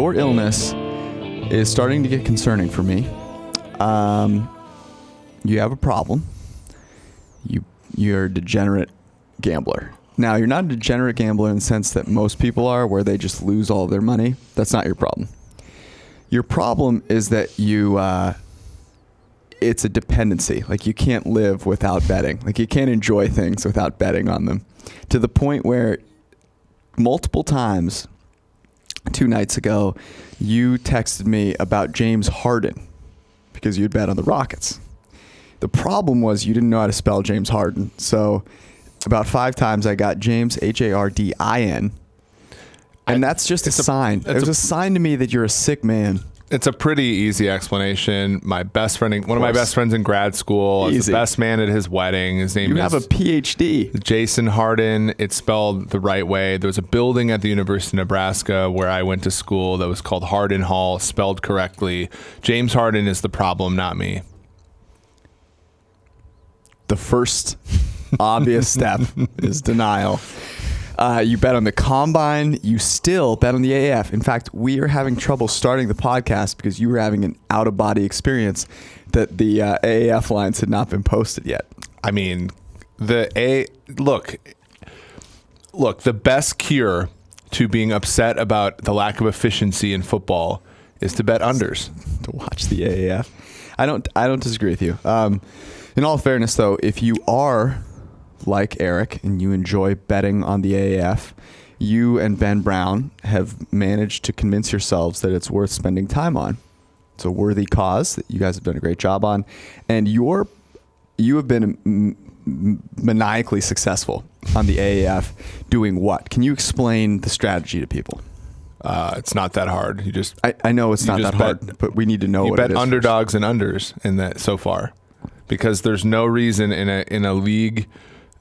your illness is starting to get concerning for me. You have a problem. You're a degenerate gambler. Now, you're not a degenerate gambler in the sense that most people are, where they just lose all of their money. That's not your problem. Your problem is that it's a dependency. Like, you can't live without betting. Like, you can't enjoy things without betting on them. To the point where multiple times 2 nights ago, you texted me about James Harden because you'd bet on the Rockets. The problem was you didn't know how to spell James Harden. So about 5 times I got James, Hardin. And that's just a sign. It was a sign to me that you're a sick man. It's a pretty easy explanation. My best friend, one of my best friends in grad school, is the best man at his wedding. His name is... You have a PhD. Jason Harden. It's spelled the right way. There was a building at the University of Nebraska where I went to school that was called Hardin Hall, spelled correctly. James Harden is the problem, not me. The first obvious step is denial. You bet on the Combine. You still bet on the AAF. In fact, we are having trouble starting the podcast because you were having an out-of-body experience that the AAF lines had not been posted yet. I mean, look, the best cure to being upset about the lack of efficiency in football is to bet unders. To watch the AAF. I don't disagree with you. In all fairness, though, if you are like Eric and you enjoy betting on the AAF, you and Ben Brown have managed to convince yourselves that it's worth spending time on. It's a worthy cause that you guys have done a great job on, and you have been maniacally successful on the AAF. Doing what? Can you explain the strategy to people? It's not that hard. You just I know it's not that hard, but we need to know what it is. You bet underdogs and unders in that so far, because there's no reason in a league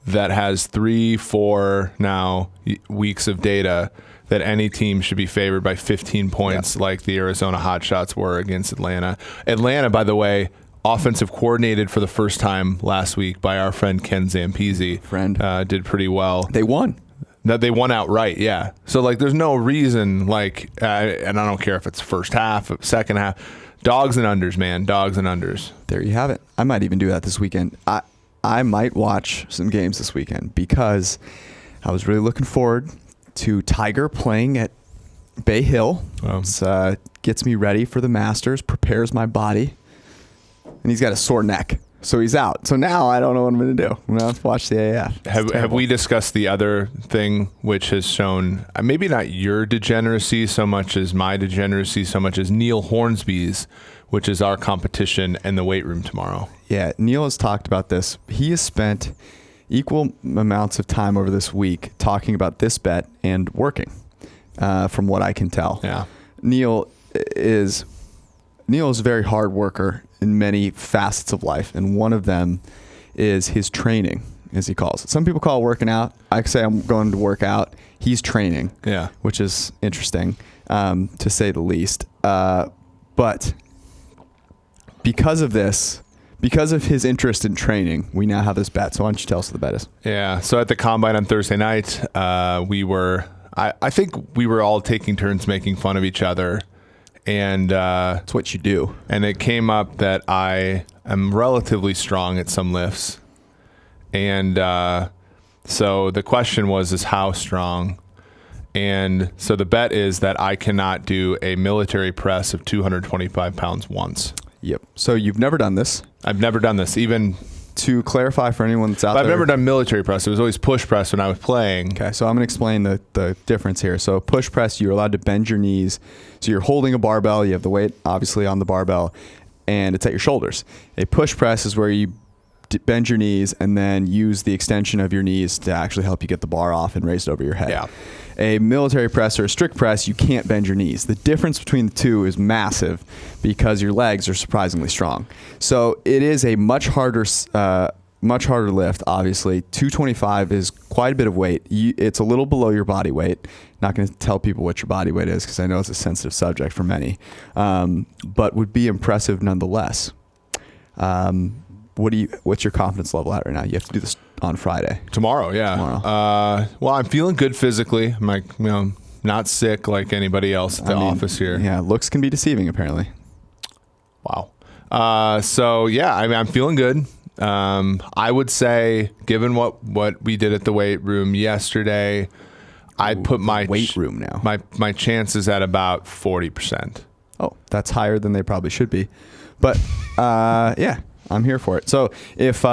that has 3-4 now weeks of data that any team should be favored by 15 points like the Arizona Hotshots were against Atlanta. Atlanta, by the way, offensive coordinated for the first time last week by our friend Ken Zampese. Did pretty well. They won. They won outright, yeah. So, there's no reason, and I don't care if it's first half, second half. Dogs and unders, man. Dogs and unders. There you have it. I might even do that this weekend. I might watch some games this weekend because I was really looking forward to Tiger playing at Bay Hill. It gets me ready for the Masters, prepares my body, and he's got a sore neck. So he's out. So now I don't know what I'm going to do. I'm going to have to watch the AAF. Have we discussed the other thing which has shown, maybe not your degeneracy so much as my degeneracy, so much as Neil Hornsby's, which is our competition in the weight room tomorrow? Yeah, Neil has talked about this. He has spent equal amounts of time over this week talking about this bet and working, from what I can tell. Yeah. Neil is a very hard worker in many facets of life, and one of them is his training, as he calls it. Some people call it working out. I say I'm going to work out. He's training, which is interesting, to say the least. But because of his interest in training, we now have this bet. So why don't you tell us what the bet is? Yeah. So at the Combine on Thursday night, I think we were all taking turns making fun of each other. And it's what you do. And it came up that I am relatively strong at some lifts. And so the question is how strong? And so the bet is that I cannot do a military press of 225 pounds once. Yep. So you've never done this? I've never done this. Even to clarify for anyone that's out there. I've never done military press. It was always push press when I was playing. Okay, so I'm going to explain the difference here. So push press, you're allowed to bend your knees. So you're holding a barbell. You have the weight, obviously, on the barbell, and it's at your shoulders. A push press is where you bend your knees and then use the extension of your knees to actually help you get the bar off and raise it over your head. Yeah. A military press or a strict press, you can't bend your knees. The difference between the two is massive because your legs are surprisingly strong. So it is a much harder lift, obviously. 225 is quite a bit of weight. It's a little below your body weight. Not going to tell people what your body weight is because I know it's a sensitive subject for many, but would be impressive nonetheless. What's your confidence level at right now? You have to do this on Friday. Tomorrow, yeah. Tomorrow. Well, I'm feeling good physically. I'm not sick like anybody else at the office here. Yeah, looks can be deceiving apparently. Wow. So yeah, I mean, I'm feeling good. I would say, given what we did at the weight room yesterday, I'd put my weight room now. My chances at about 40%. Oh, that's higher than they probably should be. But yeah, I'm here for it. So if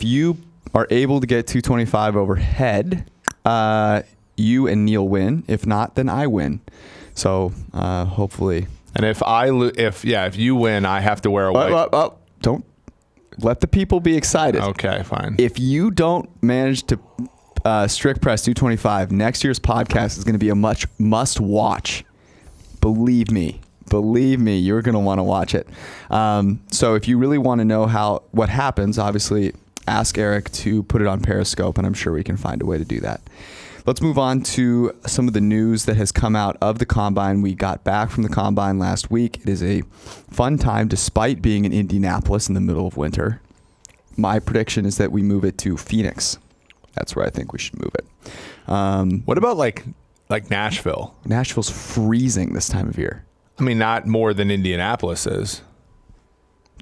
you are able to get 225 overhead, you and Neil win. If not, then I win. So hopefully. And if you win, I have to wear a white. Don't let the people be excited. Okay, fine. If you don't manage to strict press 225, next year's podcast is going to be a must watch. Believe me, you're going to want to watch it. So if you really want to know what happens, obviously ask Eric to put it on Periscope, and I'm sure we can find a way to do that. Let's move on to some of the news that has come out of the Combine. We got back from the Combine last week. It is a fun time despite being in Indianapolis in the middle of winter. My prediction is that we move it to Phoenix. That's where I think we should move it. What about like Nashville? Nashville's freezing this time of year. I mean, not more than Indianapolis is.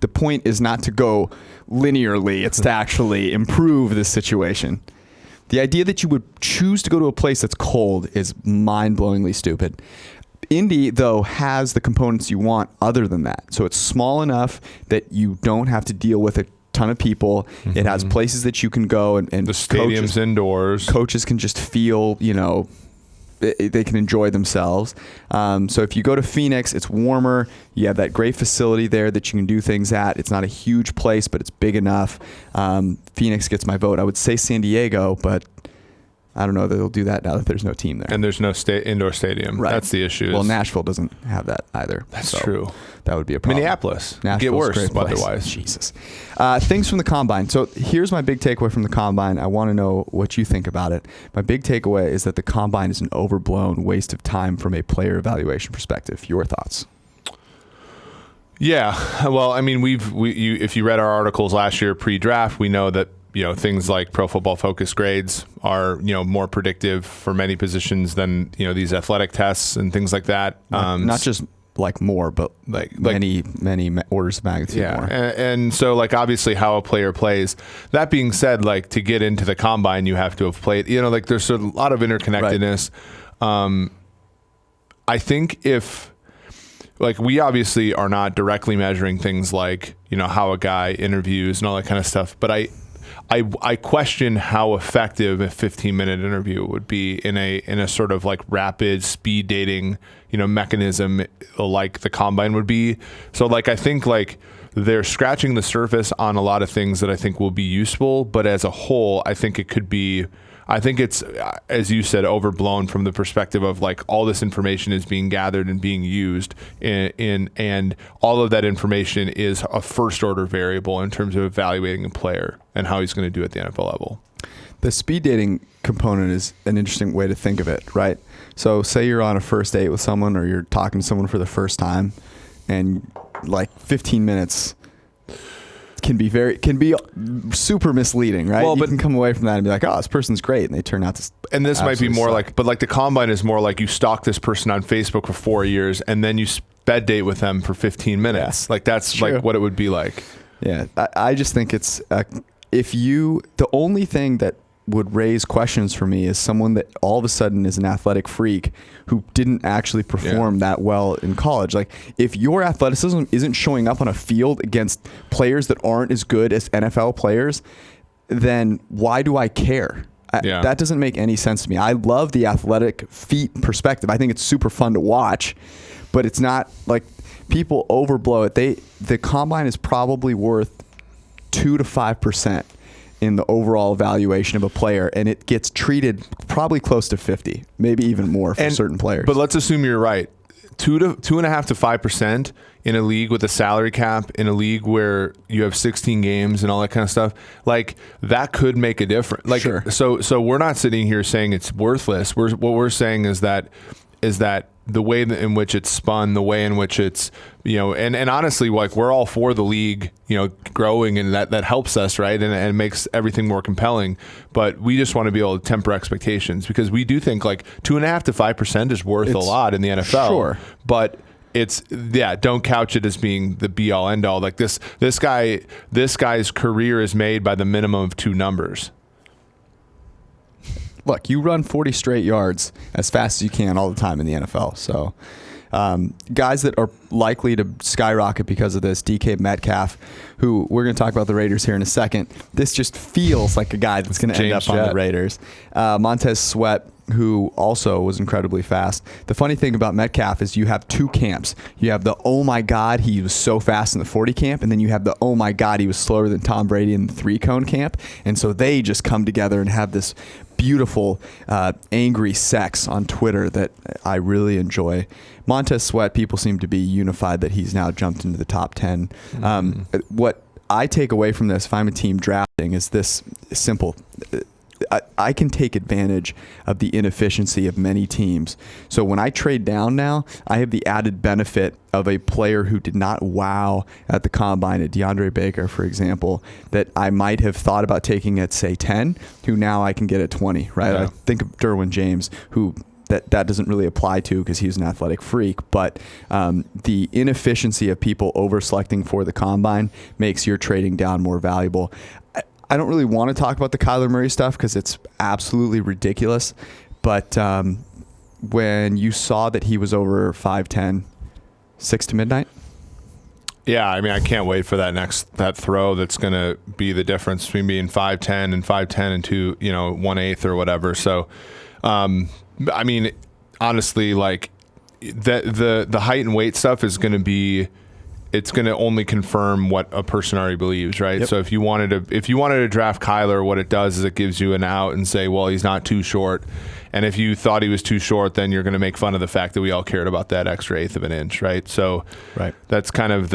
The point is not to go linearly. It's to actually improve this situation. The idea that you would choose to go to a place that's cold is mind-blowingly stupid. Indy, though, has the components you want other than that. So it's small enough that you don't have to deal with a ton of people. Mm-hmm. It has places that you can go and the stadium's indoors. Coaches can just feel, they can enjoy themselves. So if you go to Phoenix, it's warmer. You have that great facility there that you can do things at. It's not a huge place, but it's big enough. Phoenix gets my vote. I would say San Diego, but I don't know that they'll do that now that there's no team there. And there's no indoor stadium. Right. That's the issue. Well, Nashville doesn't have that either. That's true. That would be a problem. Minneapolis. Get worse otherwise. Jesus. Things from the Combine. So here's my big takeaway from the Combine. I want to know what you think about it. My big takeaway is that the Combine is an overblown waste of time from a player evaluation perspective. Your thoughts? Yeah. Well, I mean, if you read our articles last year pre-draft, we know that things like Pro Football Focus grades are, more predictive for many positions than, these athletic tests and things like that. Not just like more, but like many orders of magnitude more. And so obviously how a player plays. That being said, to get into the Combine, you have to have played, there's a lot of interconnectedness. Right. I think if we obviously are not directly measuring things like, how a guy interviews and all that kind of stuff, but I question how effective a 15-minute interview would be in a sort of rapid speed dating, mechanism like the Combine would be. So I think they're scratching the surface on a lot of things that I think will be useful, but as a whole, I think it's, as you said, overblown from the perspective of all this information is being gathered and being used and all of that information is a first order variable in terms of evaluating a player and how he's going to do at the NFL level. The speed dating component is an interesting way to think of it, right? So say you're on a first date with someone or you're talking to someone for the first time and 15 minutes can be super misleading, right? You can come away from that and be like, oh, this person's great. And they turn out to. And this might be more but the Combine is more you stalk this person on Facebook for 4 years and then you sped date with them for 15 minutes. Yeah. That's true. What it would be like. Yeah. I just think it's, the only thing that would raise questions for me is someone that all of a sudden is an athletic freak who didn't actually perform that well in college. If your athleticism isn't showing up on a field against players that aren't as good as NFL players, then why do I care? That doesn't make any sense to me. I love the athletic feat perspective. I think it's super fun to watch, but it's not people overblow it. The Combine is probably worth 2 to 5% in the overall evaluation of a player, and it gets treated probably close to 50, maybe even more for certain players. But let's assume you're right. 2.5 to 5% in a league with a salary cap, in a league where you have 16 games and all that kind of stuff, that could make a difference. Sure. So we're not sitting here saying it's worthless. What we're saying is that the way in which it's spun, the way in which it's, and honestly, like, we're all for the league, growing, and that helps us, right? And makes everything more compelling. But we just want to be able to temper expectations, because we do think like 2.5 to 5% is worth a lot in the NFL. Sure. But don't couch it as being the be all end all. Like this guy's career is made by the minimum of 2 numbers. Look, you run 40 straight yards as fast as you can all the time in the NFL. So guys that are likely to skyrocket because of this, DK Metcalf, who we're going to talk about the Raiders here in a second. This just feels like a guy that's going to end up on the Raiders. Montez Sweat, who also was incredibly fast. The funny thing about Metcalf is you have 2 camps. You have the, oh my God, he was so fast in the 40 camp, and then you have the, oh my God, he was slower than Tom Brady in the 3-cone camp. And so they just come together and have this beautiful, angry sex on Twitter that I really enjoy. Montez Sweat, people seem to be unified that he's now jumped into the top 10. What I take away from this, if I'm a team drafting, is this simple. I can take advantage of the inefficiency of many teams. So when I trade down now, I have the added benefit of a player who did not wow at the combine, at DeAndre Baker, for example, that I might have thought about taking at, say, 10, who now I can get at 20, right? Yeah. I think of Derwin James, who that doesn't really apply to because he's an athletic freak, but the inefficiency of people over-selecting for the combine makes your trading down more valuable. I don't really want to talk about the Kyler Murray stuff because it's absolutely ridiculous. But when you saw that he was over 5'10", 6 to midnight? Yeah, I mean, I can't wait for that throw that's going to be the difference between being 5'10" and 5'10" and 1/8 or whatever. So, I mean, honestly, like the height and weight stuff is going to be. It's going to only confirm what a person already believes, right? Yep. So if you wanted to draft Kyler, what it does is it gives you an out and say, well, he's not too short. And if you thought he was too short, then you're going to make fun of the fact that we all cared about that extra 1/8 of an inch, right? So that's kind of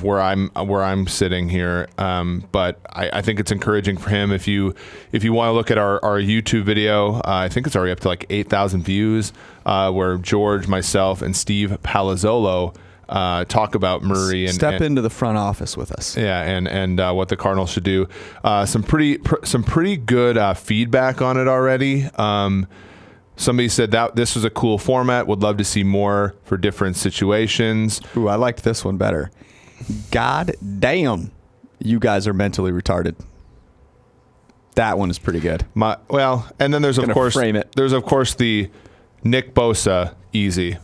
where I'm sitting here. But I think it's encouraging for him. If you want to look at our YouTube video, I think it's already up to like 8,000 views, where George, myself, and Steve Palazzolo talk about Murray and step into the front office with us. Yeah, and what the Cardinals should do. Some pretty good feedback on it already. Somebody said that this was a cool format. Would love to see more for different situations. Ooh, I liked this one better. God damn, you guys are mentally retarded. That one is pretty good. And then there's of course the Nick Bosa easy.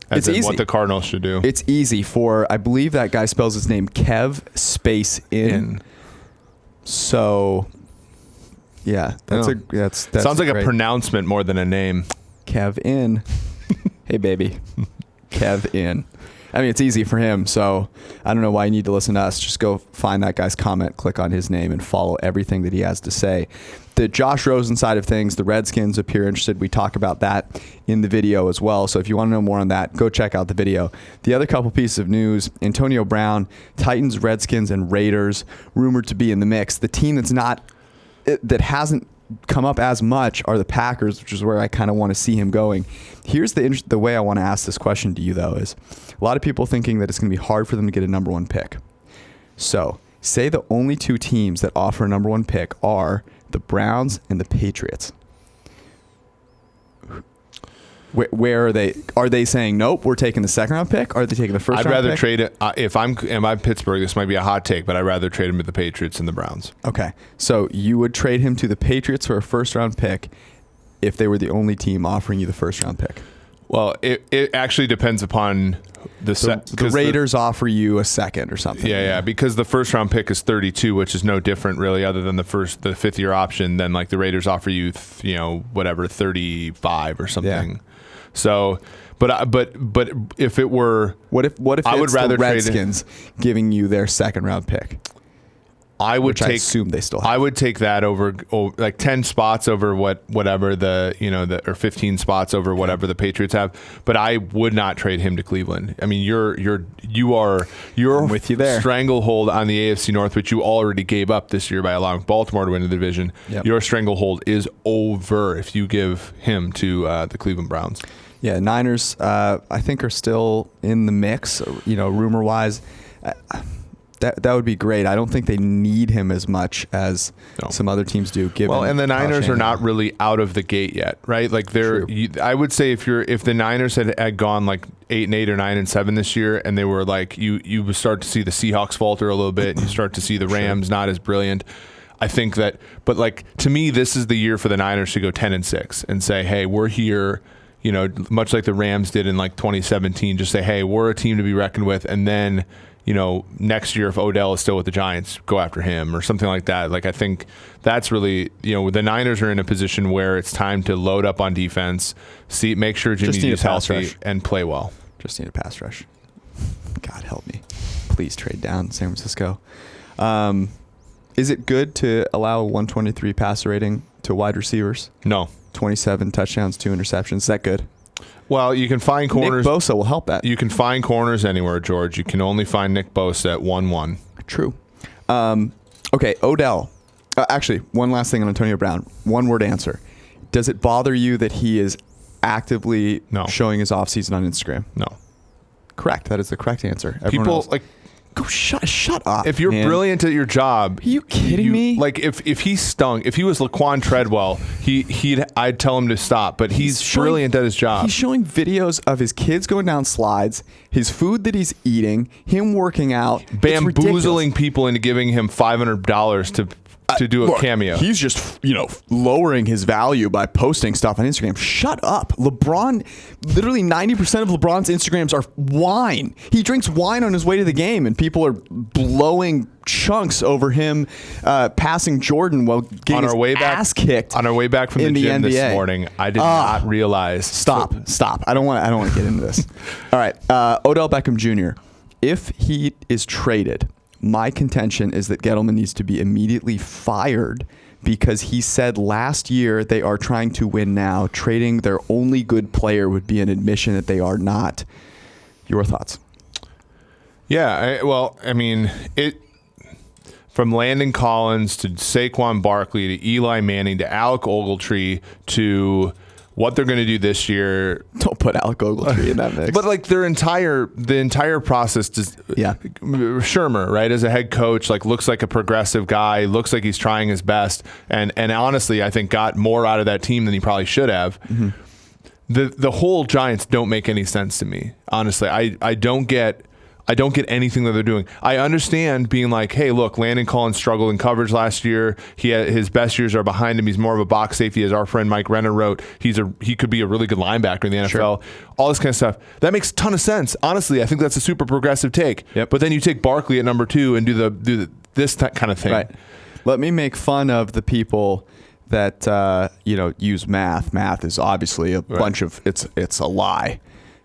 It's easy. What the Cardinals should do. It's easy for, I believe that guy spells his name Kev space in. So, yeah, that's sounds like a pronouncement more than a name. Kev in. Hey, baby. Kev in. I mean, it's easy for him, so I don't know why you need to listen to us. Just go find that guy's comment, click on his name, and follow everything that he has to say. The Josh Rosen side of things, the Redskins appear interested. We talk about that in the video as well. So if you want to know more on that, go check out the video. The other couple pieces of news, Antonio Brown, Titans, Redskins, and Raiders rumored to be in the mix. The team that hasn't come up as much are the Packers, which is where I kind of want to see him going. Here's the way I want to ask this question to you, though, is a lot of people thinking that it's going to be hard for them to get a number 1 pick. So say the only 2 teams that offer a number 1 pick are the Browns and the Patriots. Where are they? Are they saying, nope, we're taking the 2nd-round pick? Or are they taking the 1st-round pick? I'd rather trade it. If I'm Pittsburgh, this might be a hot take, but I'd rather trade him to the Patriots than the Browns. Okay. So you would trade him to the Patriots for a 1st-round pick if they were the only team offering you the 1st-round pick? Well, it actually depends upon the Raiders offer you a 2nd or something. Yeah, because the 1st-round pick is 32, which is no different really, other than the 5th-year option. Then like the Raiders offer you, 35 or something. Yeah. So, but if it were, what if I would rather the Redskins giving you their 2nd-round pick? I assume they still have. I would take that over like 10 spots over whatever or 15 spots over whatever the Patriots have. But I would not trade him to Cleveland. I mean, you're with you there. Stranglehold on the AFC North, which you already gave up this year by allowing Baltimore to win the division. Yep. Your stranglehold is over if you give him to the Cleveland Browns. Yeah, Niners, I think, are still in the mix, rumor-wise. That would be great. I don't think they need him as much as some other teams do. And the Niners are not really out of the gate yet, right? Like I would say if the Niners had gone like 8-8 or 9-7 this year, and they were like you would start to see the Seahawks falter a little bit, and you start to see the Rams not as brilliant. I think that, but like to me, this is the year for the Niners to go 10-6 and say, hey, we're here. Much like the Rams did in like 2017, just say, hey, we're a team to be reckoned with. And then, next year, if Odell is still with the Giants, go after him or something like that. Like, I think that's really, the Niners are in a position where it's time to load up on defense, make sure Jimmy G's healthy, and play well. Just need a pass rush. God help me. Please trade down San Francisco. Is it good to allow a 123 passer rating to wide receivers? No. 27 touchdowns, 2 interceptions. Is that good? Well, you can find corners. Nick Bosa will help that. You can find corners anywhere, George. You can only find Nick Bosa at 1-1. True. Okay, Odell. Actually, one last thing on Antonio Brown. One-word answer. Does it bother you that he is actively showing his offseason on Instagram? No. Correct. That is the correct answer. People Go shut up. If you're brilliant at your job, are you kidding me? Like if he stunk, if he was Laquan Treadwell, I'd tell him to stop. But he's brilliant at his job. He's showing videos of his kids going down slides, his food that he's eating, him working out, bamboozling people into giving him $500 to do a cameo. He's just, lowering his value by posting stuff on Instagram. Shut up. LeBron, literally 90% of LeBron's Instagrams are wine. He drinks wine on his way to the game, and people are blowing chunks over him passing Jordan while getting his ass kicked. On our way back from the gym this morning, I did not realize. Stop. I don't want to get into this. All right. Odell Beckham Jr. If he is traded, my contention is that Gettleman needs to be immediately fired because he said last year they are trying to win now. Trading their only good player would be an admission that they are not. Your thoughts? Yeah, from Landon Collins to Saquon Barkley to Eli Manning to Alec Ogletree to what they're going to do this year. Don't put Alec Ogletree in that mix. But like the entire process, Shermer, right, as a head coach, like looks like a progressive guy, looks like he's trying his best, and honestly, I think got more out of that team than he probably should have. Mm-hmm. The whole Giants don't make any sense to me. Honestly, I don't get anything that they're doing. I understand being like, hey, look, Landon Collins struggled in coverage last year. His best years are behind him. He's more of a box safety, as our friend Mike Renner wrote. He could be a really good linebacker in the NFL. Sure. All this kind of stuff. That makes a ton of sense. Honestly, I think that's a super progressive take. Yep. But then you take Barkley at number 2 and do this kind of thing. Right. Let me make fun of the people that use math. Math is obviously a bunch of it's a lie.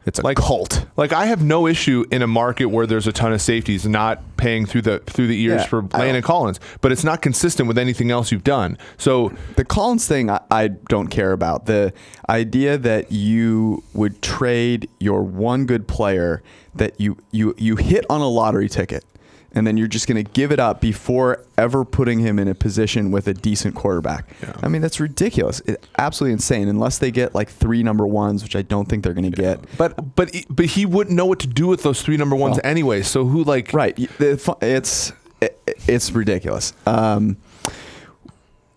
It's a cult. Like I have no issue in a market where there's a ton of safeties not paying through the ears for Landon Collins, but it's not consistent with anything else you've done. So the Collins thing, I don't care about. The idea that you would trade your one good player that you hit on a lottery ticket, and then you're just going to give it up before ever putting him in a position with a decent quarterback. Yeah. I mean, that's ridiculous. It's absolutely insane, unless they get like 3 number ones, which I don't think they're going to get. But he wouldn't know what to do with those 3 number ones anyway. So who like... Right. It's ridiculous.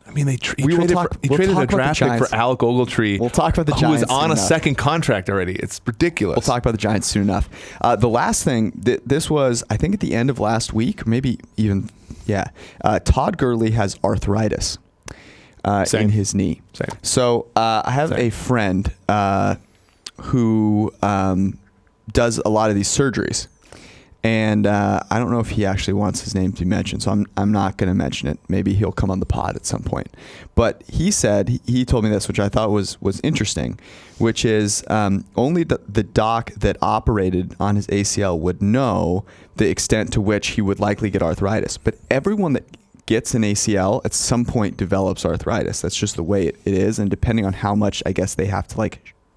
I mean, he traded a draft pick for Alec Ogletree. We'll talk about the Giants. Who was on a second contract already. It's ridiculous. We'll talk about the Giants soon enough. The last thing, this was, I think, at the end of last week, maybe even, Todd Gurley has arthritis in his knee. Same. So I have a friend who does a lot of these surgeries. And I don't know if he actually wants his name to be mentioned, so I'm not going to mention it. Maybe he'll come on the pod at some point. But he said, he told me this, which I thought was interesting, which is only the doc that operated on his ACL would know the extent to which he would likely get arthritis. But everyone that gets an ACL at some point develops arthritis. That's just the way it is. And depending on how much, I guess, they have to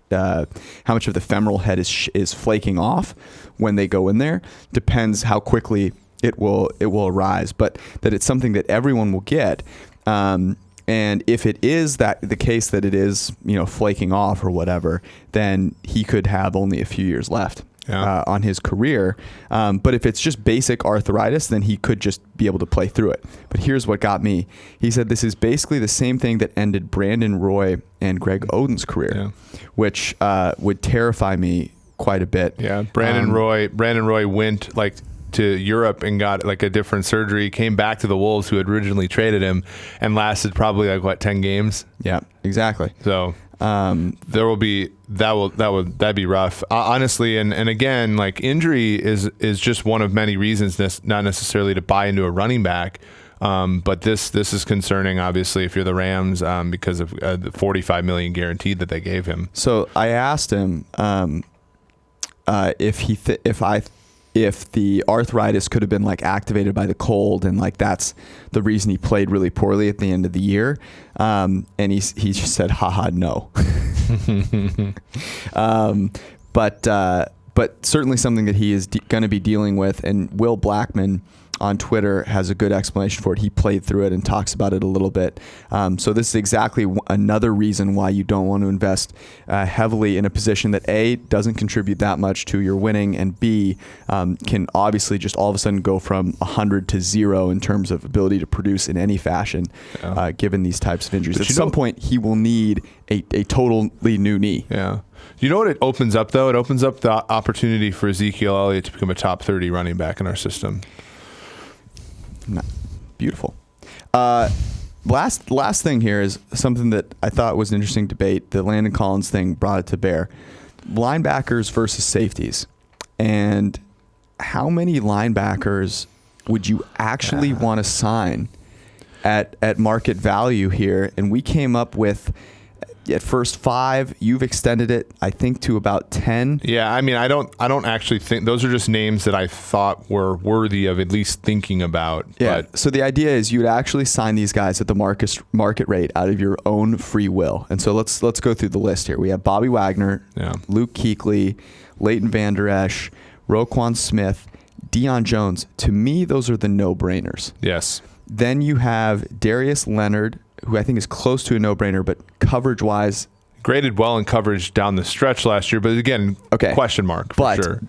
how much of the femoral head is flaking off when they go in there depends how quickly it will arise. But that it's something that everyone will get. And if it is that the case that it is, flaking off or whatever, then he could have only a few years left on his career. But if it's just basic arthritis, then he could just be able to play through it. But here's what got me. He said this is basically the same thing that ended Brandon Roy and Greg Oden's career, which would terrify me quite a bit. Yeah, Brandon Roy went to Europe and got a different surgery, came back to the Wolves who had originally traded him, and lasted probably 10 games. Yeah, exactly. So that'd be rough, honestly. And again, injury is just one of many reasons, not necessarily to buy into a running back. But this is concerning, obviously, if you're the Rams, because of the $45 million guaranteed that they gave him. So I asked him if the arthritis could have been activated by the cold, and that's the reason he played really poorly at the end of the year. And he just said, haha, no. But certainly something that he is going to be dealing with. And Will Blackman on Twitter has a good explanation for it. He played through it and talks about it a little bit. So this is exactly another reason why you don't want to invest heavily in a position that A, doesn't contribute that much to your winning, and B, can obviously just all of a sudden go from 100 to 0 in terms of ability to produce in any fashion, given these types of injuries. At some point, he will need a totally new knee. Yeah. You know what it opens up, though? It opens up the opportunity for Ezekiel Elliott to become a top 30 running back in our system. Beautiful. Last thing here is something that I thought was an interesting debate. The Landon Collins thing brought it to bear. Linebackers versus safeties. And how many linebackers would you actually want to sign at market value here? And we came up with, at first 5, you've extended it, I think, to about 10. Yeah, I mean, I don't actually think those are just names that I thought were worthy of at least thinking about. Yeah. So the idea is you'd actually sign these guys at the market rate out of your own free will. And so let's go through the list here. We have Bobby Wagner, Luke Kuechly, Leighton Vander Esch, Roquan Smith, Deion Jones. To me, those are the no-brainers. Yes. Then you have Darius Leonard, who I think is close to a no-brainer, but coverage-wise, graded well in coverage down the stretch last year, but again, question mark for sure.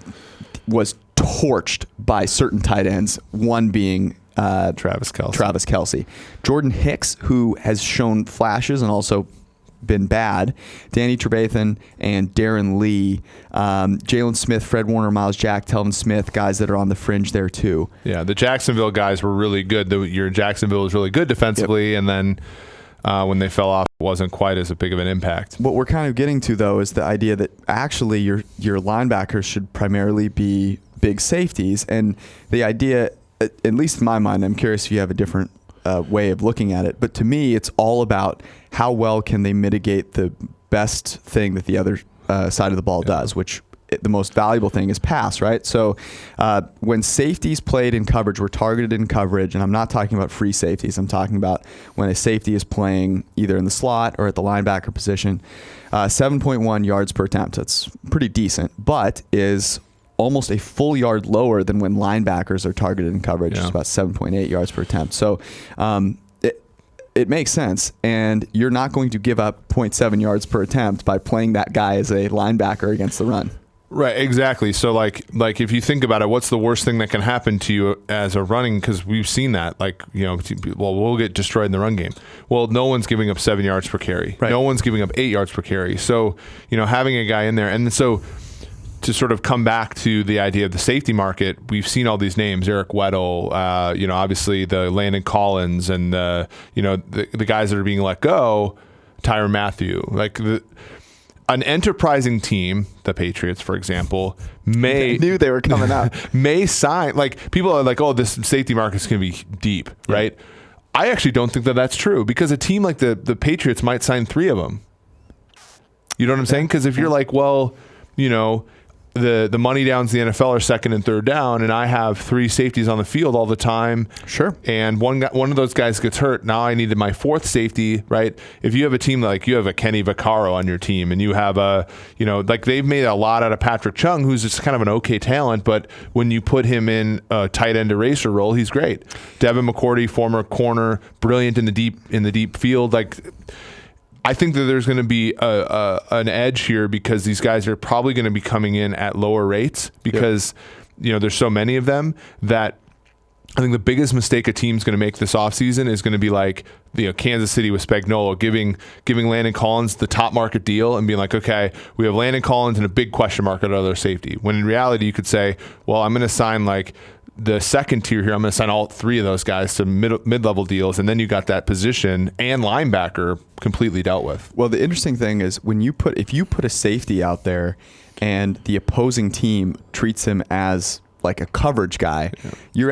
Was torched by certain tight ends, one being Travis Kelce. Jordan Hicks, who has shown flashes and also been bad. Danny Trevathan and Darren Lee. Jalen Smith, Fred Warner, Miles Jack, Telvin Smith, guys that are on the fringe there too. Yeah, the Jacksonville guys were really good. Your Jacksonville was really good defensively, and then when they fell off, it wasn't quite as big of an impact. What we're kind of getting to, though, is the idea that actually your linebackers should primarily be big safeties. And the idea, at least in my mind, I'm curious if you have a different way of looking at it, but to me, it's all about how well can they mitigate the best thing that the other side of the ball does, which the most valuable thing is pass, right? So when safeties played in coverage, were targeted in coverage, and I'm not talking about free safeties. I'm talking about when a safety is playing either in the slot or at the linebacker position. 7.1 yards per attempt. That's pretty decent, but is almost a full yard lower than when linebackers are targeted in coverage. It's about 7.8 yards per attempt. So it makes sense, and you're not going to give up 0.7 yards per attempt by playing that guy as a linebacker against the run. Right, exactly. So like if you think about it, what's the worst thing that can happen to you as a running? Because we've seen that. We'll get destroyed in the run game. Well, no one's giving up 7 yards per carry. Right. No one's giving up 8 yards per carry. So having a guy in there, and so to sort of come back to the idea of the safety market, we've seen all these names: Eric Weddle, obviously the Landon Collins, and the guys that are being let go, Tyrann Mathieu, an enterprising team, the Patriots, for example, I knew they were coming out. May sign, people are like, oh, this safety market's going to be deep, right? I actually don't think that that's true, because a team like the Patriots might sign 3 of them. You know what I'm saying? Because if you're like, well, the money downs in the NFL are second and third down, and I have 3 safeties on the field all the time. Sure. And one of those guys gets hurt. Now I needed my 4th safety, right? If you have a team like you have a Kenny Vaccaro on your team, and you have like they've made a lot out of Patrick Chung, who's just kind of an okay talent, but when you put him in a tight end eraser role, he's great. Devin McCourty, former corner, brilliant in the deep field, like. I think that there's going to be an edge here because these guys are probably going to be coming in at lower rates because there's so many of them that I think the biggest mistake a team's going to make this offseason is going to be like Kansas City with Spagnuolo giving Landon Collins the top market deal and being like, okay, we have Landon Collins and a big question mark at other safety. When in reality, you could say, well, I'm going to sign like the second tier here. I'm going to sign all 3 of those guys to mid-level deals, and then you got that position and linebacker completely dealt with. Well, the interesting thing is if you put a safety out there and the opposing team treats him as like a coverage guy, you're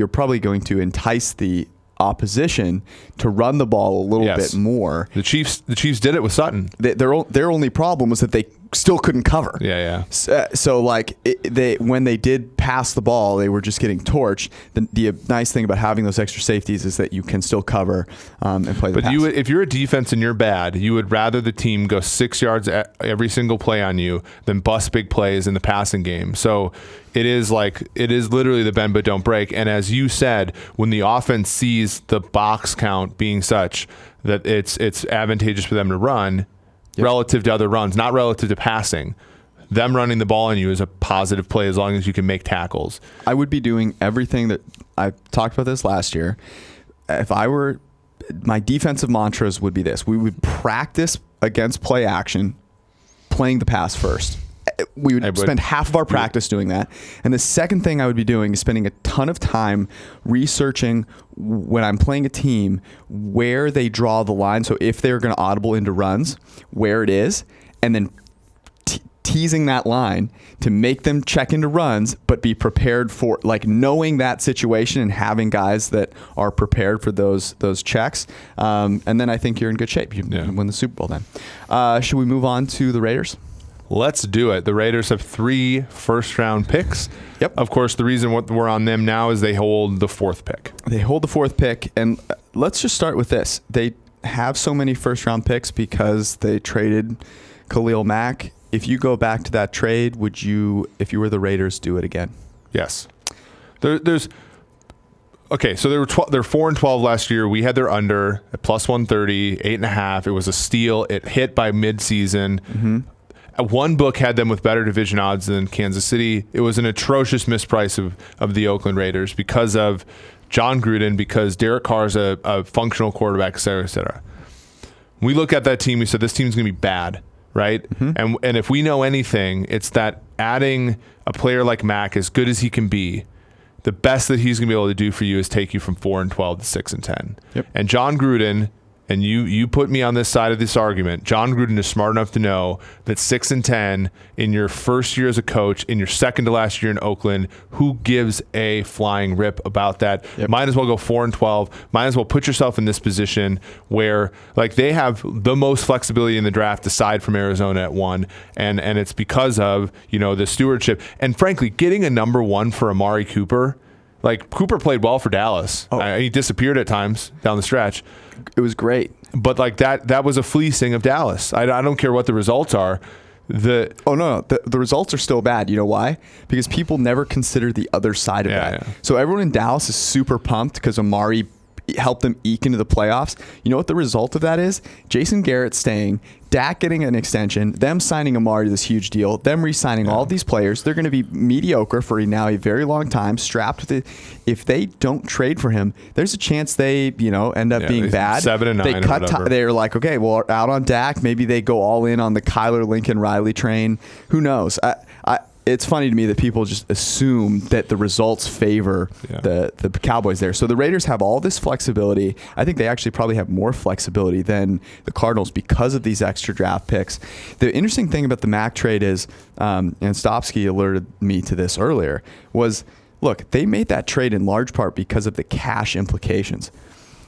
probably going to entice the opposition to run the ball a little bit more. The Chiefs did it with Sutton. Their only problem was that they still couldn't cover. Yeah. So like when they did pass the ball, they were just getting torched. The nice thing about having those extra safeties is that you can still cover and play the pass. But if you're a defense and you're bad, you would rather the team go 6 yards every single play on you than bust big plays in the passing game. So it is literally the bend but don't break. And as you said, when the offense sees the box count being such that it's advantageous for them to run relative to other runs, not relative to passing, them running the ball on you is a positive play as long as you can make tackles. I would be doing everything that I talked about this last year. If I were, my defensive mantras would be this. We would practice against play action, playing the pass first. We would spend half of our practice doing that. And the second thing I would be doing is spending a ton of time researching when I'm playing a team where they draw the line. So if they're going to audible into runs, where it is, and then teasing that line to make them check into runs, but be prepared for like knowing that situation and having guys that are prepared for those checks. And then I think you're in good shape. You win the Super Bowl then. Should we move on to the Raiders? Let's do it. The Raiders have 3 first-round picks. Yep. Of course, the reason we're on them now is they hold the 4th pick. They hold the 4th pick, and let's just start with this. They have so many first-round picks because they traded Khalil Mack. If you go back to that trade, would you, if you were the Raiders, do it again? Yes. Okay, so they're 4-12 last year. We had their under at plus 130, 8.5. It was a steal. It hit by mid-season. Mm-hmm. One book had them with better division odds than Kansas City. It was an atrocious misprice of the Oakland Raiders because of John Gruden, because Derek Carr is a functional quarterback, et cetera, et cetera. We look at that team, we said this team's going to be bad, right? Mm-hmm. And if we know anything, it's that adding a player like Mack, as good as he can be, the best that he's going to be able to do for you is take you from 4-12 to 6-10. Yep. And John Gruden, and you put me on this side of this argument, John Gruden is smart enough to know that 6-10 in your first year as a coach, in your second to last year in Oakland, who gives a flying rip about that? Yep. Might as well go 4-12. Might as well put yourself in this position where like they have the most flexibility in the draft aside from Arizona at 1, and it's because of the stewardship and frankly getting a number 1 for Amari Cooper. Like, Cooper played well for Dallas. He disappeared at times down the stretch. It was great. But, like, that was a fleecing of Dallas. I don't care what the results are. The results are still bad. You know why? Because people never consider the other side of that. Yeah. So everyone in Dallas is super pumped because Amari helped them eke into the playoffs. You know what the result of that is? Jason Garrett staying, Dak getting an extension, them signing Amari to this huge deal, them re-signing all of these players. They're going to be mediocre for now a very long time, strapped with it. If they don't trade for him, there's a chance they end up being bad. 7-9. They're like, okay, well, out on Dak. Maybe they go all in on the Kyler Lincoln Riley train. Who knows? It's funny to me that people just assume that the results favor the Cowboys there. So the Raiders have all this flexibility. I think they actually probably have more flexibility than the Cardinals because of these extra draft picks. The interesting thing about the Mack trade is, and Stopsky alerted me to this earlier, was, look, they made that trade in large part because of the cash implications.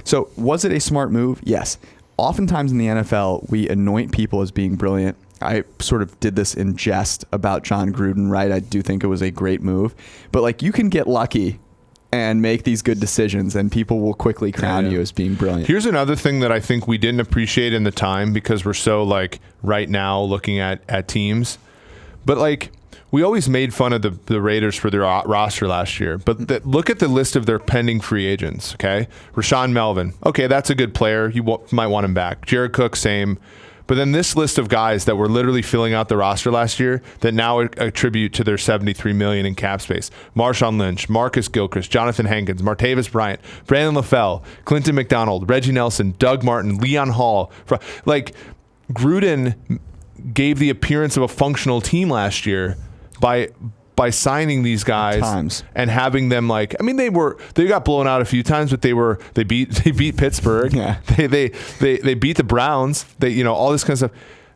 So was it a smart move? Yes. Oftentimes in the NFL, we anoint people as being brilliant, I sort of did this in jest about John Gruden, right? I do think it was a great move. But, like, you can get lucky and make these good decisions, and people will quickly crown you as being brilliant. Here's another thing that I think we didn't appreciate in the time because we're so, like, right now looking at teams. But, like, we always made fun of the Raiders for their roster last year. But look at the list of their pending free agents, okay? Rashawn Melvin. Okay, that's a good player. You might want him back. Jared Cook, same. But then this list of guys that were literally filling out the roster last year that now attribute to their $73 million in cap space. Marshawn Lynch, Marcus Gilchrist, Jonathan Hankins, Martavis Bryant, Brandon LaFell, Clinton McDonald, Reggie Nelson, Doug Martin, Leon Hall. Like, Gruden gave the appearance of a functional team last year by signing these guys and having them, like, I mean, they got blown out a few times, but they beat Pittsburgh. Yeah. They beat the Browns. All this kind of stuff.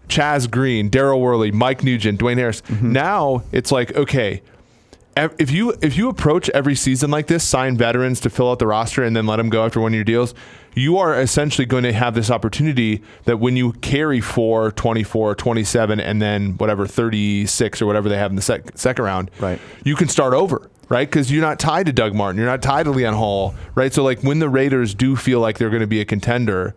Chaz Green, Darryl Worley, Mike Nugent, Dwayne Harris. Mm-hmm. Now it's like, okay, if you approach every season like this, sign veterans to fill out the roster and then let them go after 1-year deals, you are essentially going to have this opportunity that when you carry 4, 24, 27, and then whatever 36 or whatever they have in the second round, right, you can start over, right? Because you're not tied to Doug Martin, you're not tied to Leon Hall, right? So, like, when the Raiders do feel like they're going to be a contender,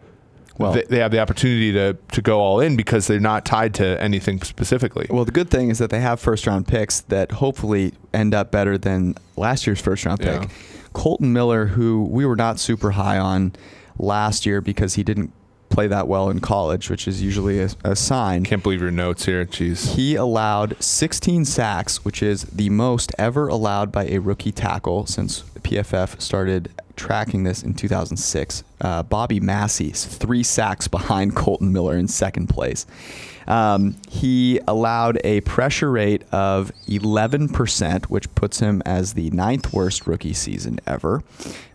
well, they have the opportunity to go all in because they're not tied to anything specifically. Well, the good thing is that they have first-round picks that hopefully end up better than last year's first-round pick. Colton Miller, who we were not super high on last year because he didn't play that well in college, which is usually a sign. Can't believe your notes here. Jeez. He allowed 16 sacks, which is the most ever allowed by a rookie tackle since PFF started tracking this in 2006. Bobby Massey's 3 sacks behind Colton Miller in second place. He allowed a pressure rate of 11%, which puts him as the 9th worst rookie season ever.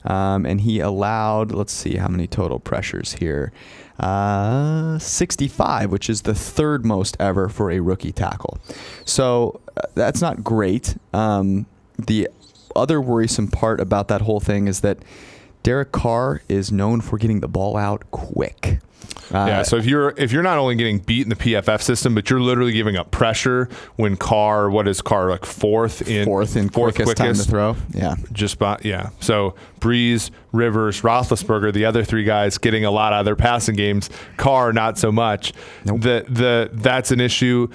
And he allowed, let's see how many total pressures here, 65, which is the 3rd most ever for a rookie tackle. So that's not great. The other worrisome part about that whole thing is that Derek Carr is known for getting the ball out quick. So if you're not only getting beat in the PFF system, but you're literally giving up pressure when Carr, what is Carr, like fourth quickest time to throw? Yeah. So Breeze, Rivers, Roethlisberger, the other 3 guys getting a lot out of their passing games. Carr, not so much. Nope. That's an issue.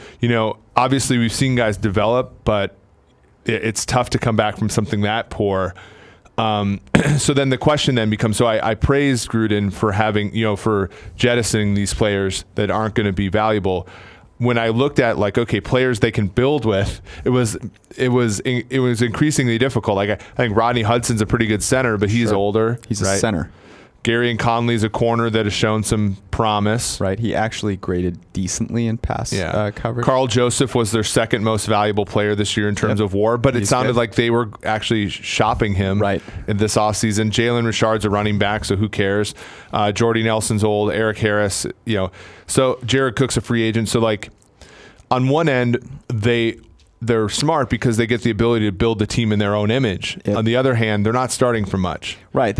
Obviously we've seen guys develop, but it's tough to come back from something that poor. So then the question then becomes, so I praised Gruden for having, for jettisoning these players that aren't going to be valuable. When I looked at, like, okay, players they can build with, it was increasingly difficult. Like, I think Rodney Hudson's a pretty good center, but he's older. He's a center. Gary and Conley's a corner that has shown some promise. Right. He actually graded decently in pass coverage. Carl Joseph was their 2nd most valuable player this year in terms of WAR, but it sounded like they were actually shopping him in this offseason. Jalen Richard's a running back, so who cares? Jordy Nelson's old. Eric Harris, So Jared Cook's a free agent. So, like, on one end, they're smart because they get the ability to build the team in their own image. Yep. On the other hand, they're not starting for much. Right.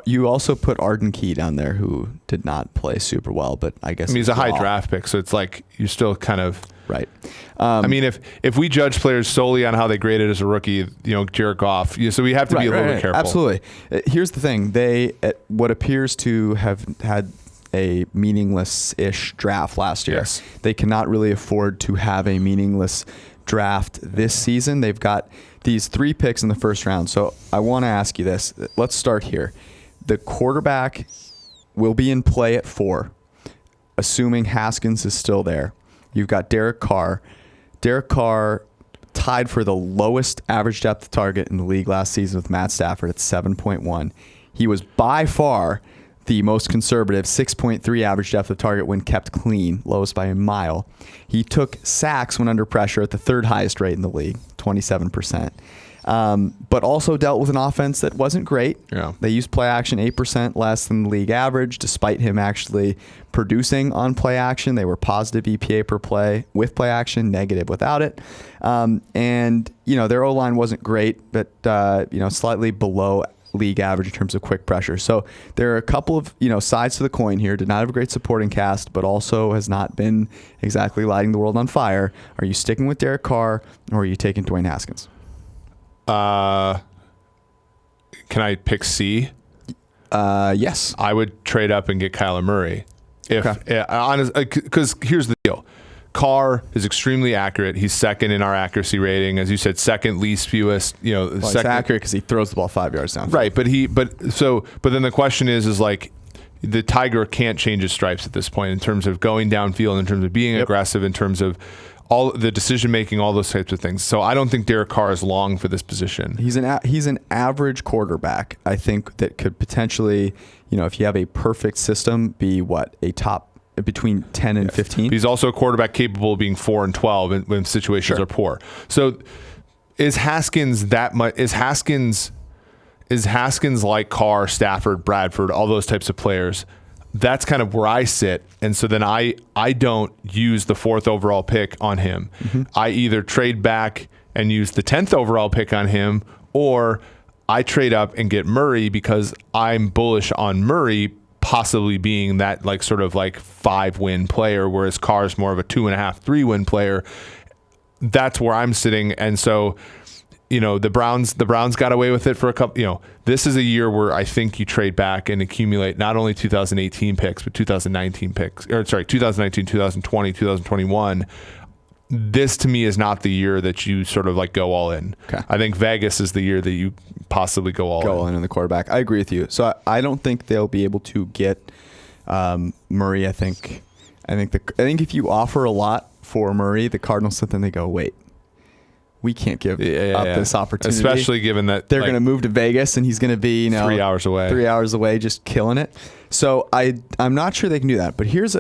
You also put Arden Key down there, who did not play super well, but I guess he's a high draft pick, so it's like you're still kind of right. If we judge players solely on how they graded as a rookie, Jared Goff. So we have to be a little bit careful. Absolutely. Here's the thing: they what appears to have had a meaningless-ish draft last year. Yes. They cannot really afford to have a meaningless draft this season. They've got these 3 picks in the first round. So I want to ask you this. Let's start here. The quarterback will be in play at 4, assuming Haskins is still there. You've got Derek Carr. Derek Carr tied for the lowest average depth of target in the league last season with Matt Stafford at 7.1. He was by far the most conservative 6.3 average depth of target when kept clean, lowest by a mile. He took sacks when under pressure at the 3rd highest rate in the league, 27%. But also dealt with an offense that wasn't great. Yeah. They used play action 8% less than the league average, despite him actually producing on play action. They were positive EPA per play with play action, negative without it. And their O-line wasn't great, but slightly below league average in terms of quick pressure. So there are a couple of sides to the coin here. Did not have a great supporting cast, but also has not been exactly lighting the world on fire. Are you sticking with Derek Carr or are you taking Dwayne Haskins? Can I pick C? Yes. I would trade up and get Kyler Murray. Because here's the deal. Carr is extremely accurate. He's second in our accuracy rating, as you said, second least fewest. It's accurate because he throws the ball 5 yards down. Right, but then the question is like the Tiger can't change his stripes at this point in terms of going downfield, in terms of being aggressive, in terms of all the decision making, all those types of things. So I don't think Derek Carr is long for this position. He's an average quarterback. I think that could potentially, if you have a perfect system, be a top between 10 and 15. He's also a quarterback capable of being 4 and 12 when situations are poor. So is Haskins that much? Is Haskins like Carr, Stafford, Bradford, all those types of players? That's kind of where I sit. And so then I don't use the 4th overall pick on him. Mm-hmm. I either trade back and use the 10th overall pick on him, or I trade up and get Murray because I'm bullish on Murray possibly being that sort of 5-win player, whereas Carr's more of a 2.5, 3-win player. That's where I'm sitting. And so, the Browns got away with it for a couple. This is a year where I think you trade back and accumulate not only 2018 picks, but 2019 picks, 2019, 2020, 2021. This to me is not the year that you sort of go all in. Okay. I think Vegas is the year that you possibly go all in the quarterback. I agree with you. So I don't think they'll be able to get Murray. I think if you offer a lot for Murray, the Cardinals sit there and they go, wait, we can't give up this opportunity. Especially given that they're going to move to Vegas and he's going to be 3 hours away. 3 hours away, just killing it. So I'm not sure they can do that. But here's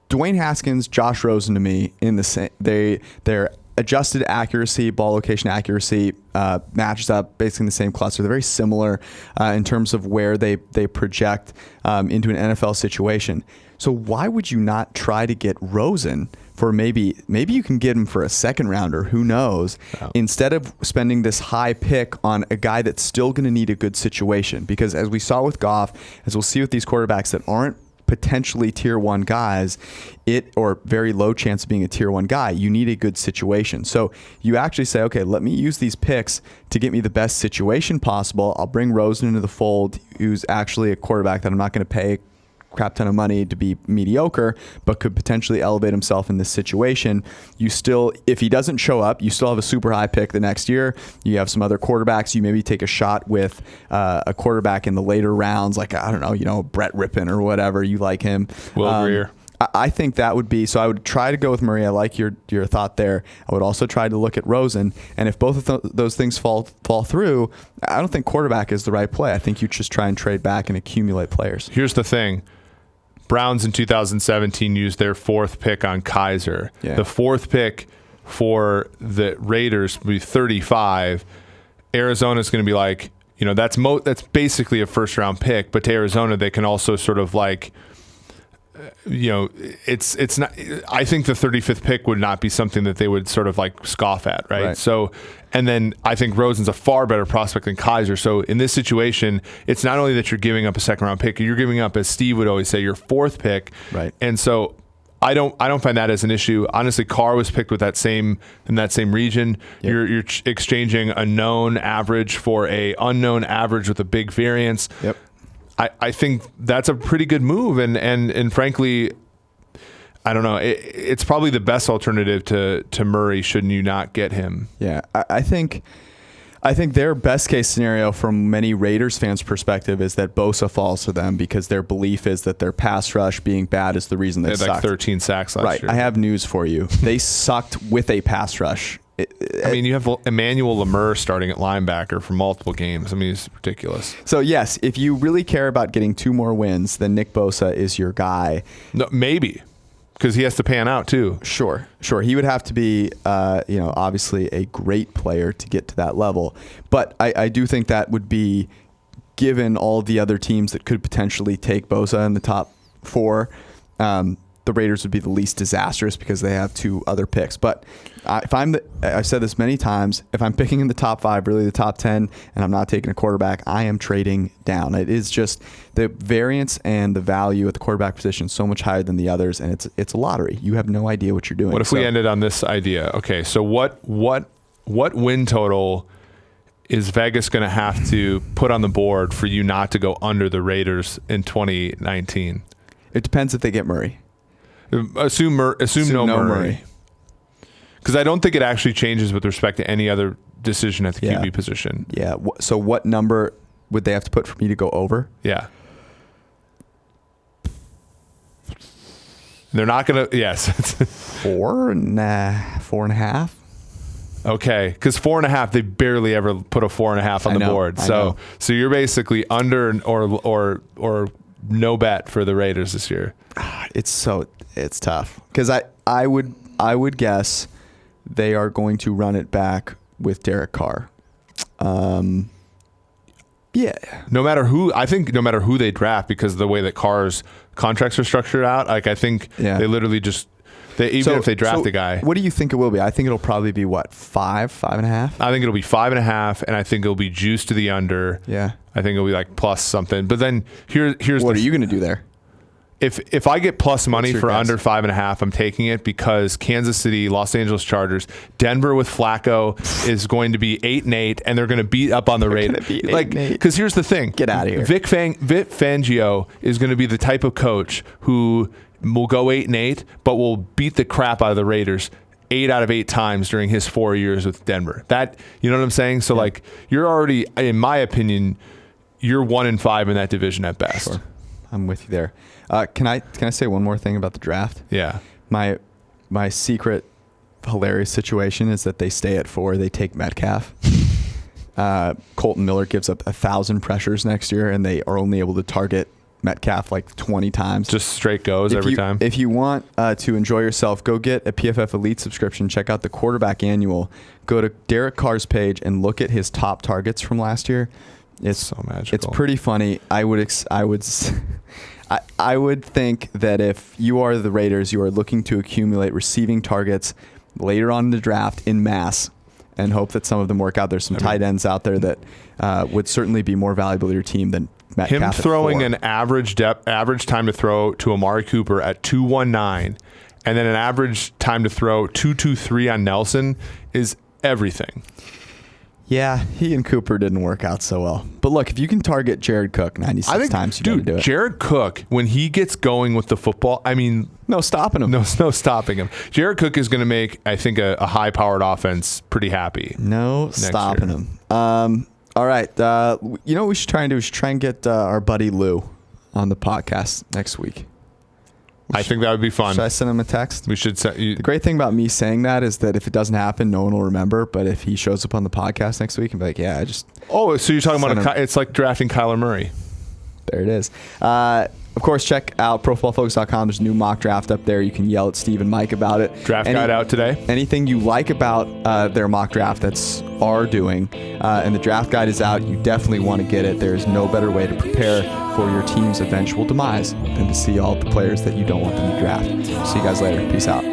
Dwayne Haskins, Josh Rosen to me in the same. Their adjusted accuracy, ball location accuracy matches up basically in the same cluster. They're very similar in terms of where they project into an NFL situation. So why would you not try to get Rosen for maybe you can get him for a second rounder, who knows, instead of spending this high pick on a guy that's still going to need a good situation? Because as we saw with Goff, as we'll see with these quarterbacks that aren't potentially tier 1 guys, or very low chance of being a tier 1 guy, you need a good situation. So you actually say, okay, let me use these picks to get me the best situation possible. I'll bring Rosen into the fold, who's actually a quarterback that I'm not going to pay crap ton of money to be mediocre, but could potentially elevate himself in this situation. You still, if he doesn't show up, you still have a super high pick the next year. You have some other quarterbacks. You maybe take a shot with a quarterback in the later rounds, like, I don't know, Brett Rippon or whatever. You like him. Will Greer. I think that would be, so I would try to go with Murray. I like your thought there. I would also try to look at Rosen. And if both of those things fall through, I don't think quarterback is the right play. I think you just try and trade back and accumulate players. Here's the thing. Browns in 2017 used their 4th pick on Kaiser. Yeah. The 4th pick for the Raiders would be 35. Arizona's going to be like, that's basically a first-round pick, but to Arizona, they can also sort of it's not. I think the 35th pick would not be something that they would sort of scoff at, right? So, and then I think Rosen's a far better prospect than Kaiser. So in this situation, it's not only that you're giving up a 2nd round pick, you're giving up, as Steve would always say, your 4th pick, right? And so I don't find that as an issue. Honestly, Carr was picked with in that same region. Yep. You're exchanging a known average for a unknown average with a big variance. Yep. I think that's a pretty good move, and frankly, I don't know. It's probably the best alternative to Murray. Shouldn't you not get him? Yeah, I think their best case scenario from many Raiders fans' perspective is that Bosa falls to them because their belief is that their pass rush being bad is the reason they sucked. 13 sacks last year. Right. I have news for you. They sucked with a pass rush. You have Emmanuel Lemur starting at linebacker for multiple games. It's ridiculous. So, yes, if you really care about getting 2 more wins, then Nick Bosa is your guy. No, maybe, because he has to pan out too. Sure. He would have to be, obviously a great player to get to that level. But I do think that would be, given all the other teams that could potentially take Bosa in the top 4, the Raiders would be the least disastrous because they have 2 other picks. But I've said this many times, if I'm picking in the top 5, really the top 10, and I'm not taking a quarterback, I am trading down. It is just the variance and the value at the quarterback position so much higher than the others, and it's a lottery. You have no idea what you're doing. What if we ended on this idea? Okay, so what win total is Vegas going to have to put on the board for you not to go under the Raiders in 2019? It depends if they get Murray. Assume no Murray. Because I don't think it actually changes with respect to any other decision at the QB position. Yeah. So what number would they have to put for me to go over? Yeah. They're not going to. Yes. 4.5. Okay, because 4.5, they barely ever put a 4.5 on the board. So you're basically under or no bet for the Raiders this year. It's tough because I would guess they are going to run it back with Derek Carr. Yeah. No matter who they draft, because the way that Carr's contracts are structured out, like I think they literally just if they draft a guy. What do you think it will be? I think it'll probably be what, 5.5? I think it'll be 5.5, and I think it'll be juiced to the under. Yeah. I think it'll be like plus something. But then here's what are you going to do there? If I get plus money for guess? under 5.5, I'm taking it because Kansas City, Los Angeles Chargers, Denver with Flacco is going to be 8-8, and they're going to beat up on the Raiders. Because here's the thing: get out of here. Vic Fangio is going to be the type of coach who will go 8-8, but will beat the crap out of the Raiders 8 out of 8 times during his 4 years with Denver. That, you know what I'm saying? So like, you're already, in my opinion, you're 1-5 in that division at best. Sure. I'm with you there. Can I say one more thing about the draft? Yeah. My secret hilarious situation is that they stay at 4. They take Metcalf. Colton Miller gives up 1,000 pressures next year, and they are only able to target Metcalf like 20 times. Just straight goes every time. If you want to enjoy yourself, go get a PFF Elite subscription. Check out the Quarterback Annual. Go to Derek Carr's page and look at his top targets from last year. It's so magical. It's pretty funny. I would think that if you are the Raiders, you are looking to accumulate receiving targets later on in the draft in mass and hope that some of them work out. There's some tight ends out there that would certainly be more valuable to your team than Metcalf. Him throwing an average time to throw to Amari Cooper at 2.19 and then an average time to throw 2.23 on Nelson is everything. Yeah, he and Cooper didn't work out so well. But look, if you can target Jared Cook 96 times, you got to do it. Jared Cook, when he gets going with the football, I mean, no stopping him. No stopping him. Jared Cook is going to make, I think, a high-powered offense pretty happy. No stopping him. All right. You know what we should try and do? We should try and get our buddy Lou on the podcast next week. I think that would be fun. Should I send him a text? We should. The great thing about me saying that is that if it doesn't happen, no one will remember. But if he shows up on the podcast next week and be like, yeah, I just... Oh, so you're talking about it's like drafting Kyler Murray. There it is. Of course, check out ProFootballFocus.com. There's a new mock draft up there. You can yell at Steve and Mike about it. Draft guide out today. Anything you like about their mock draft, that's our doing. And the draft guide is out. You definitely want to get it. There's no better way to prepare for your team's eventual demise than to see all the players that you don't want them to draft. See you guys later. Peace out.